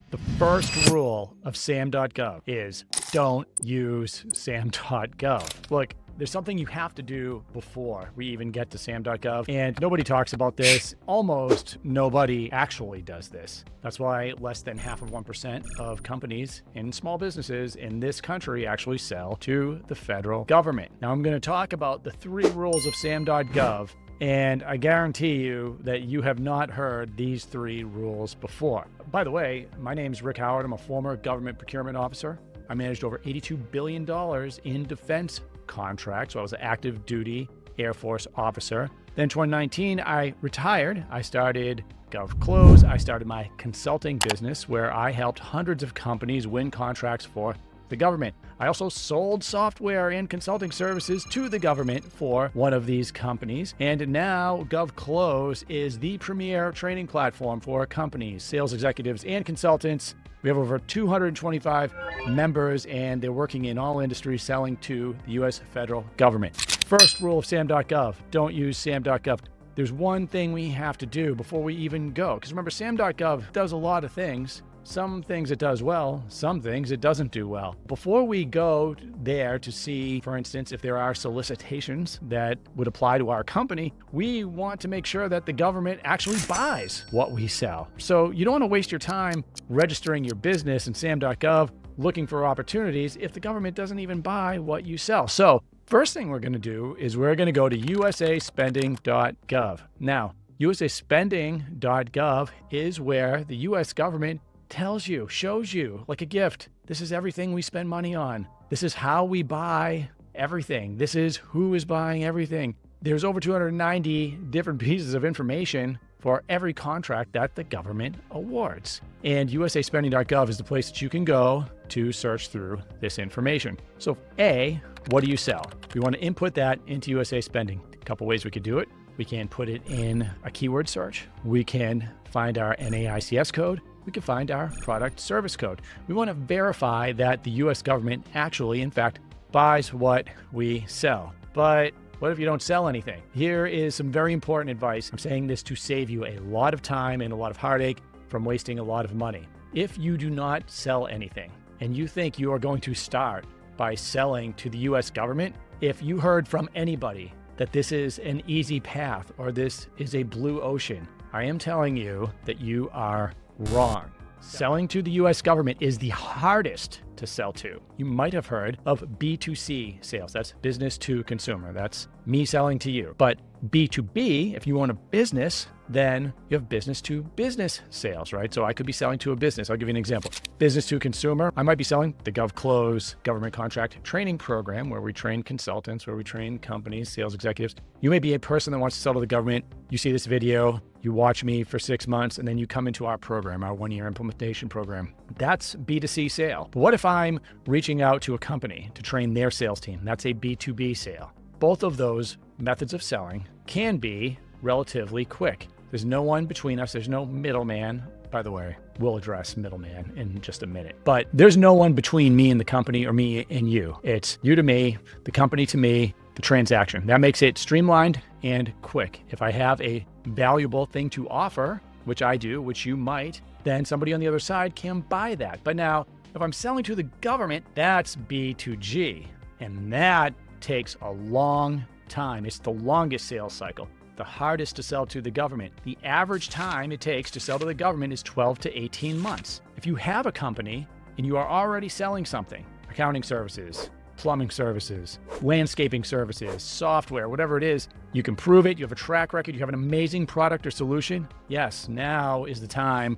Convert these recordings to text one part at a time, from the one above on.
The first rule of Sam.gov is don't use Sam.gov. Look, there's something you have to do before we even get to Sam.gov, and nobody talks about this. Almost nobody actually does this. That's why less than 0.5% of companies and small businesses in this country actually sell to the federal government. Now, I'm going to talk about the 3 rules of Sam.gov, and I guarantee you that you have not heard these 3 rules before. By the way, my name's Rick Howard. I'm a former government procurement officer. I managed over $82 billion in defense contracts. So I was an active duty Air Force officer. Then in 2019, I retired. I started GovClose. I started my consulting business where I helped hundreds of companies win contracts for the government. I also sold software and consulting services to the government for one of these companies. And now GovClose is the premier training platform for companies, sales executives, and consultants. We have over 225 members, and they're working in all industries selling to the U.S. federal government. First rule of Sam.gov, don't use Sam.gov. There's one thing we have to do before we even go. Because remember, Sam.gov does a lot of things. Some things it does well, some things it doesn't do well. Before we go there to see, for instance, if there are solicitations that would apply to our company, we want to make sure that the government actually buys what we sell. So you don't want to waste your time registering your business in Sam.gov looking for opportunities if the government doesn't even buy what you sell. So first thing we're going to do is we're going to go to usaspending.gov. Now, usaspending.gov is where the U.S. government tells you, shows you like a gift. This is everything we spend money on. This is how we buy everything. This is who is buying everything. There's over 290 different pieces of information for every contract that the government awards. And usaspending.gov is the place that you can go to search through this information. So A, what do you sell? We want to input that into USA Spending. A couple ways we could do it. We can put it in a keyword search. We can find our NAICS code. We can find our product service code. We want to verify that the U.S. government actually, in fact, buys what we sell. But what if you don't sell anything? Here is some very important advice. I'm saying this to save you a lot of time and a lot of heartache from wasting a lot of money. If you do not sell anything and you think you are going to start by selling to the U.S. government, if you heard from anybody that this is an easy path or this is a blue ocean, I am telling you that you are wrong. Selling to the U.S. government is the hardest to sell to. You might have heard of B2C sales. That's business to consumer. That's me selling to you. But B2B, if you own a business, then you have business to business sales, right? So I could be selling to a business. I'll give you an example. Business to consumer, I might be selling the GovClose government contract training program where we train consultants, where we train companies, sales executives. You may be a person that wants to sell to the government. You see this video, you watch me for 6 months, and then you come into our program, our 1-year implementation program. That's B2C sale. But what if I'm reaching out to a company to train their sales team? That's a B2B sale. Both of those methods of selling can be relatively quick. There's no one between us. There's no middleman. By the way, we'll address middleman in just a minute. But there's no one between me and the company or me and you. It's you to me, the company to me, the transaction. That makes it streamlined and quick. If I have a valuable thing to offer, which I do, which you might, then somebody on the other side can buy that. But now, if I'm selling to the government, that's B2G. And that takes a long time. It's the longest sales cycle. The hardest to sell to the government. The average time it takes to sell to the government is 12 to 18 months. If you have a company and you are already selling something, accounting services, plumbing services, landscaping services, software, whatever it is, you can prove it, you have a track record, you have an amazing product or solution, yes, now is the time.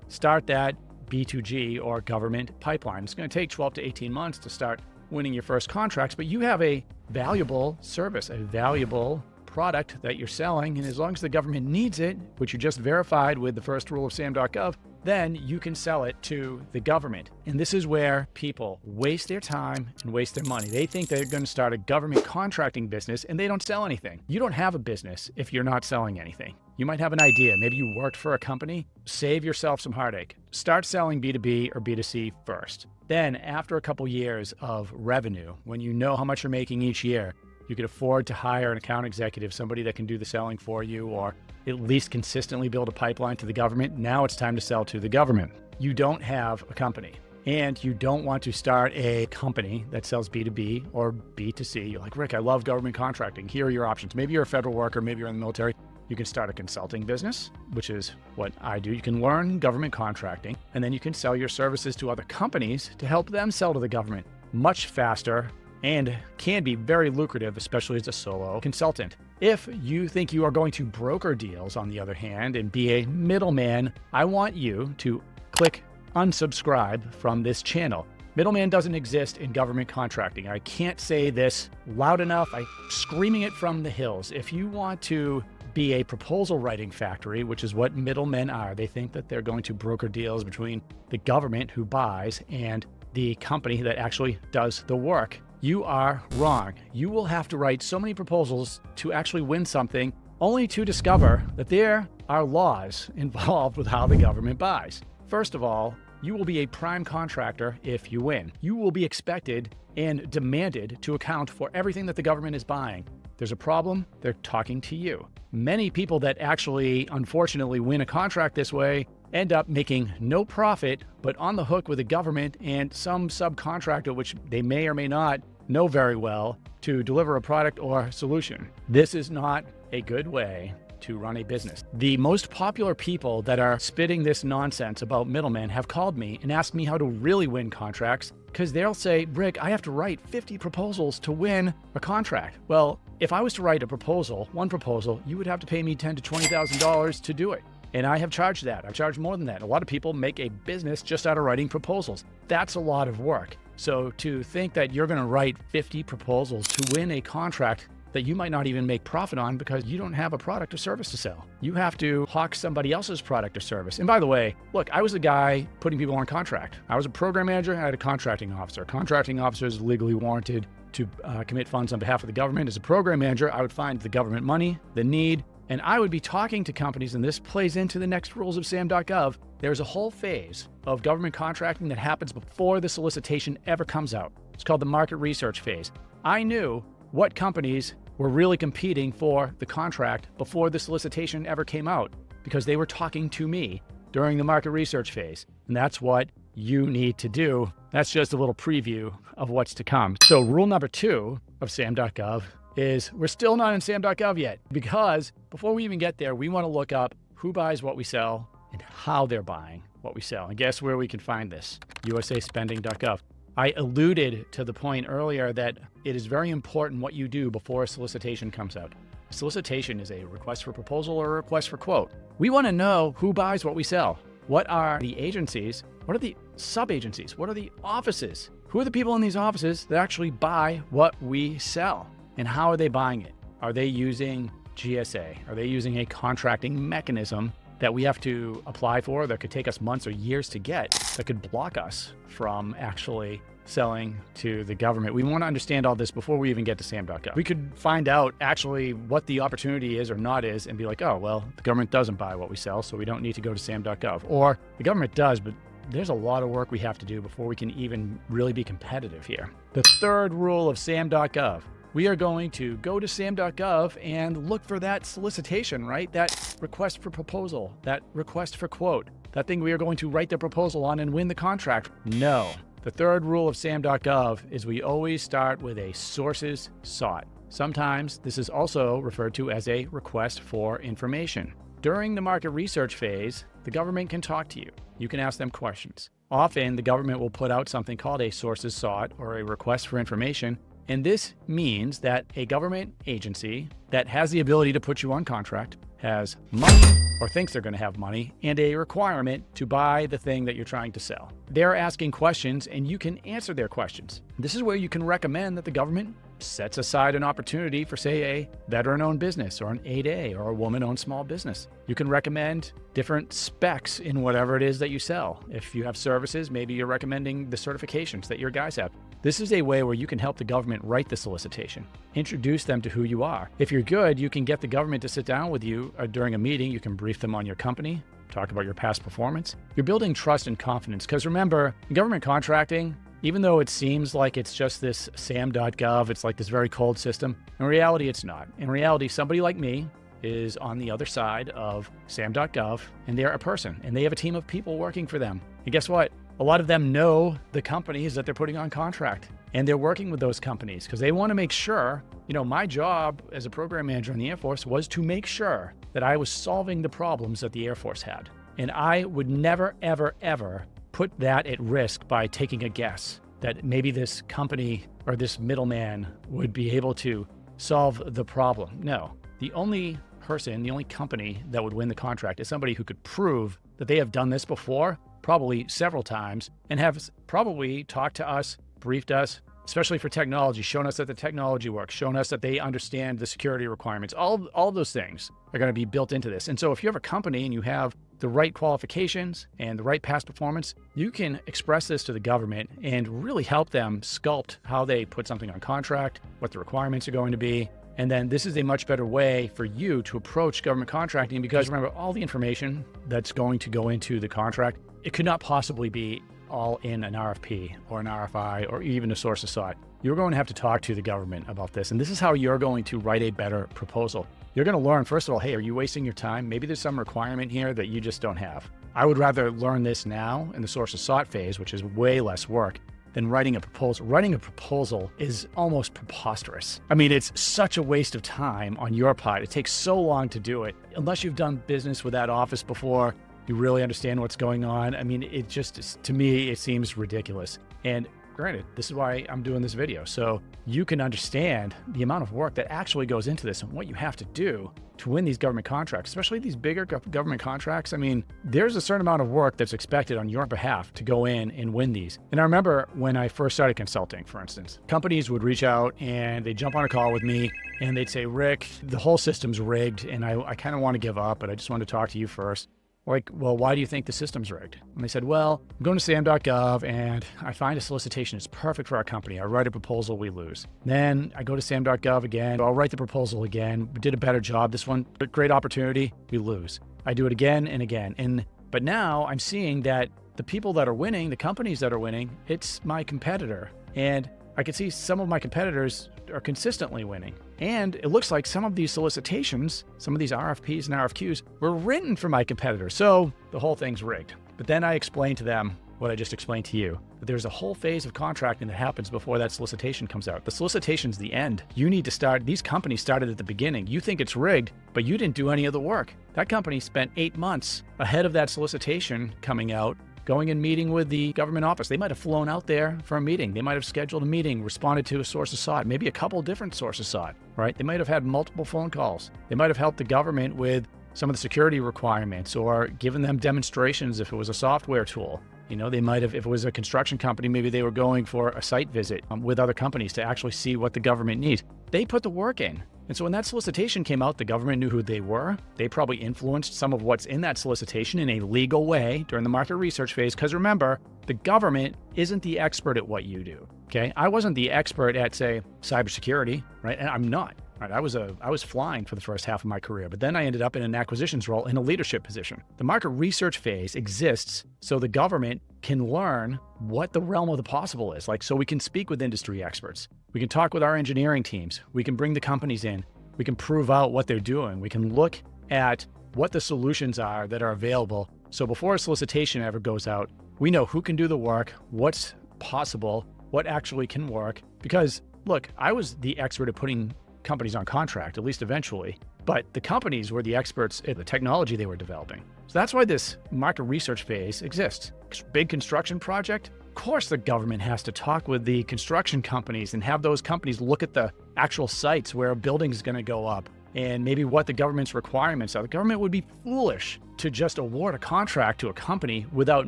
Start that B2G or government pipeline. It's going to take 12 to 18 months to start winning your first contracts, but you have a valuable service, a valuable product that you're selling, and as long as the government needs it, which you just verified with the first rule of Sam.gov, then you can sell it to the government. And this is where people waste their time and waste their money. They think they're going to start a government contracting business and they don't sell anything. You don't have a business if you're not selling anything. You might have an idea. Maybe you worked for a company. Save yourself some heartache. Start selling B2B or B2C first. Then after a couple years of revenue, when you know how much you're making each year, you could afford to hire an account executive, somebody that can do the selling for you, or at least consistently build a pipeline to the government. Now it's time to sell to the government. You don't have a company and you don't want to start a company that sells B2B or B2C. You're like, Rick, I love government contracting. Here are your options. Maybe you're a federal worker, maybe you're in the military. You can start a consulting business, which is what I do. You can learn government contracting, and then you can sell your services to other companies to help them sell to the government much faster and can be very lucrative, especially as a solo consultant. If you think you are going to broker deals, on the other hand, and be a middleman, I want you to click unsubscribe from this channel. Middleman doesn't exist in government contracting. I can't say this loud enough. I'm screaming it from the hills. If you want to be a proposal writing factory, which is what middlemen are, they think that they're going to broker deals between the government who buys and the company that actually does the work. You are wrong. You will have to write so many proposals to actually win something, only to discover that there are laws involved with how the government buys. First of all, you will be a prime contractor if you win. You will be expected and demanded to account for everything that the government is buying. There's a problem, they're talking to you. Many people that actually, unfortunately, win a contract this way end up making no profit, but on the hook with the government and some subcontractor, which they may or may not know very well, to deliver a product or solution. This is not a good way to run a business. The most popular people that are spitting this nonsense about middlemen have called me and asked me how to really win contracts, because they'll say, Rick, I have to write 50 proposals to win a contract. Well, if I was to write a proposal, one proposal, you would have to pay me $10,000 to $20,000 to do it. And I have charged that. I've charged more than that. A lot of people make a business just out of writing proposals. That's a lot of work. So to think that you're going to write 50 proposals to win a contract that you might not even make profit on because you don't have a product or service to sell. You have to hawk somebody else's product or service. And by the way, look, I was a guy putting people on contract. I was a program manager. I had a contracting officer. Contracting officer is legally warranted to commit funds on behalf of the government. As a program manager, I would find the government money, the need, and I would be talking to companies, and this plays into the next rules of Sam.gov. There's a whole phase of government contracting that happens before the solicitation ever comes out. It's called the market research phase. I knew what companies were really competing for the contract before the solicitation ever came out because they were talking to me during the market research phase. And that's what you need to do. That's just a little preview of what's to come. So rule number 2 of Sam.gov is we're still not in Sam.gov yet, because before we even get there, we want to look up who buys what we sell and how they're buying what we sell. And guess where we can find this? usaspending.gov. I alluded to the point earlier that it is very important what you do before a solicitation comes out. A solicitation is a request for proposal or a request for quote. We want to know who buys what we sell. What are the agencies? What are the sub-agencies? What are the offices? Who are the people in these offices that actually buy what we sell? And how are they buying it? Are they using GSA? Are they using a contracting mechanism that we have to apply for that could take us months or years to get, that could block us from actually selling to the government? We want to understand all this before we even get to Sam.gov. We could find out actually what the opportunity is or not is and be like, oh, well, the government doesn't buy what we sell, so we don't need to go to Sam.gov. Or the government does, but there's a lot of work we have to do before we can even really be competitive here. The third rule of Sam.gov. We are going to go to Sam.gov and look for that solicitation, right? That request for proposal, that request for quote, that thing we are going to write the proposal on and win the contract. No. The third rule of Sam.gov is we always start with a sources sought. Sometimes this is also referred to as a request for information. During the market research phase, the government can talk to you. You can ask them questions. Often, the government will put out something called a sources sought or a request for information. And this means that a government agency that has the ability to put you on contract has money or thinks they're going to have money and a requirement to buy the thing that you're trying to sell. They're asking questions and you can answer their questions. This is where you can recommend that the government sets aside an opportunity for, say, a veteran-owned business or an 8A or a woman-owned small business. You can recommend different specs in whatever it is that you sell. If you have services, maybe you're recommending the certifications that your guys have. This is a way where you can help the government write the solicitation. Introduce them to who you are. If you're good, you can get the government to sit down with you during a meeting. You can brief them on your company, talk about your past performance. You're building trust and confidence because remember, in government contracting, even though it seems like it's just this Sam.gov, it's like this very cold system, in reality, it's not. In reality, somebody like me is on the other side of Sam.gov, and they're a person, and they have a team of people working for them. And guess what? A lot of them know the companies that they're putting on contract, and they're working with those companies because they want to make sure, my job as a program manager in the Air Force was to make sure that I was solving the problems that the Air Force had. And I would never, ever, ever put that at risk by taking a guess that maybe this company or this middleman would be able to solve the problem. No, the only person, the only company that would win the contract is somebody who could prove that they have done this before, probably several times, and have probably talked to us, briefed us, especially for technology, shown us that the technology works, shown us that they understand the security requirements. All those things are going to be built into this. And so if you have a company and you have the right qualifications and the right past performance, you can express this to the government and really help them sculpt how they put something on contract, what the requirements are going to be. And then this is a much better way for you to approach government contracting because remember, all the information that's going to go into the contract, it could not possibly be all in an RFP or an RFI or even a source of sought. You're going to have to talk to the government about this. And this is how you're going to write a better proposal. You're going to learn, first of all, hey, are you wasting your time? Maybe there's some requirement here that you just don't have. I would rather learn this now in the source of sought phase, which is way less work, than writing a proposal. Writing a proposal is almost preposterous. I mean, it's such a waste of time on your part. It takes so long to do it. Unless you've done business with that office before, you really understand what's going on. I mean, it just, to me, it seems ridiculous. And granted, this is why I'm doing this video. So you can understand the amount of work that actually goes into this and what you have to do to win these government contracts, especially these bigger government contracts. I mean, there's a certain amount of work that's expected on your behalf to go in and win these. And I remember when I first started consulting, for instance, companies would reach out and they'd jump on a call with me and they'd say, Rick, the whole system's rigged and I kind of want to give up, but I just want to talk to you first. Like, well, why do you think the system's rigged? And they said, well, I'm going to Sam.gov and I find a solicitation is perfect for our company. I write a proposal, we lose. Then I go to Sam.gov again. I'll write the proposal again. We did a better job. This one, great opportunity, we lose. I do it again and again. But now I'm seeing that the people that are winning, the companies that are winning, it's my competitor. And I can see some of my competitors are consistently winning. And it looks like some of these solicitations, some of these RFPs and RFQs were written for my competitors. So the whole thing's rigged. But then I explained to them what I just explained to you, that there's a whole phase of contracting that happens before that solicitation comes out. The solicitation's the end. You need to start, these companies started at the beginning. You think it's rigged, but you didn't do any of the work. That company spent 8 months ahead of that solicitation coming out, going and meeting with the government office. They might have flown out there for a meeting. They might have scheduled a meeting, responded to a source of sought, maybe a couple different sources sought, right? They might have had multiple phone calls. They might have helped the government with some of the security requirements or given them demonstrations if it was a software tool. They might have, if it was a construction company, maybe they were going for a site visit with other companies to actually see what the government needs. They put the work in. And so when that solicitation came out, the government knew who they were. They probably influenced some of what's in that solicitation in a legal way during the market research phase. Because remember, the government isn't the expert at what you do. Okay. I wasn't the expert at, say, cybersecurity, right? And I'm not. Right? I was flying for the first half of my career, but then I ended up in an acquisitions role in a leadership position. The market research phase exists so the government can learn what the realm of the possible is. So we can speak with industry experts. We can talk with our engineering teams. We can bring the companies in. We can prove out what they're doing. We can look at what the solutions are that are available. So before a solicitation ever goes out, we know who can do the work, what's possible, what actually can work. Because look, I was the expert at putting companies on contract, at least eventually, but the companies were the experts at the technology they were developing. So that's why this market research phase exists. Big construction project, of course the government has to talk with the construction companies and have those companies look at the actual sites where a building is going to go up and maybe what the government's requirements are. The government would be foolish to just award a contract to a company without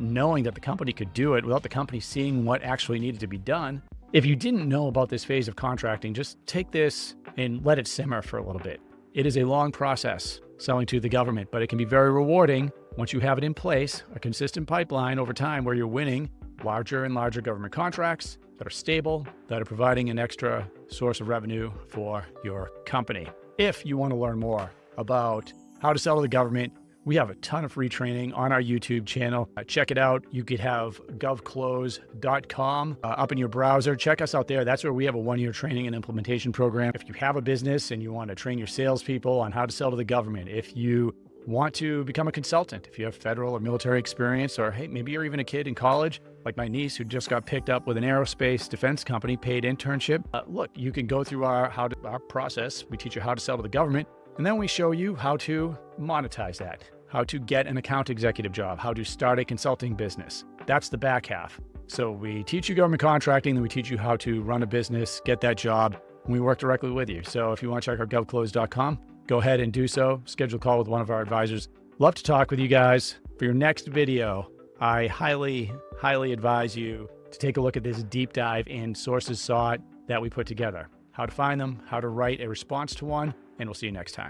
knowing that the company could do it, without the company seeing what actually needed to be done. If you didn't know about this phase of contracting, just take this and let it simmer for a little bit. It is a long process selling to the government, but it can be very rewarding once you have it in place, a consistent pipeline over time where you're winning larger and larger government contracts that are stable, that are providing an extra source of revenue for your company. If you want to learn more about how to sell to the government, We have a ton of free training on our YouTube channel. Check it out. You could have GovClose.com up in your browser. Check us out there. That's where we have a 1-year training and implementation program. If you have a business and you want to train your salespeople on how to sell to the government, if you want to become a consultant, if you have federal or military experience, or hey, maybe you're even a kid in college, like my niece who just got picked up with an aerospace defense company, paid internship. Look, you can go through our process. We teach you how to sell to the government, and then we show you how to monetize that, how to get an account executive job, how to start a consulting business. That's the back half. So we teach you government contracting, then we teach you how to run a business, get that job, and we work directly with you. So if you want to check out GovClose.com, go ahead and do so. Schedule a call with one of our advisors. Love to talk with you guys. For your next video, I highly advise you to take a look at this deep dive in sources sought that we put together. How to find them, how to write a response to one, and we'll see you next time.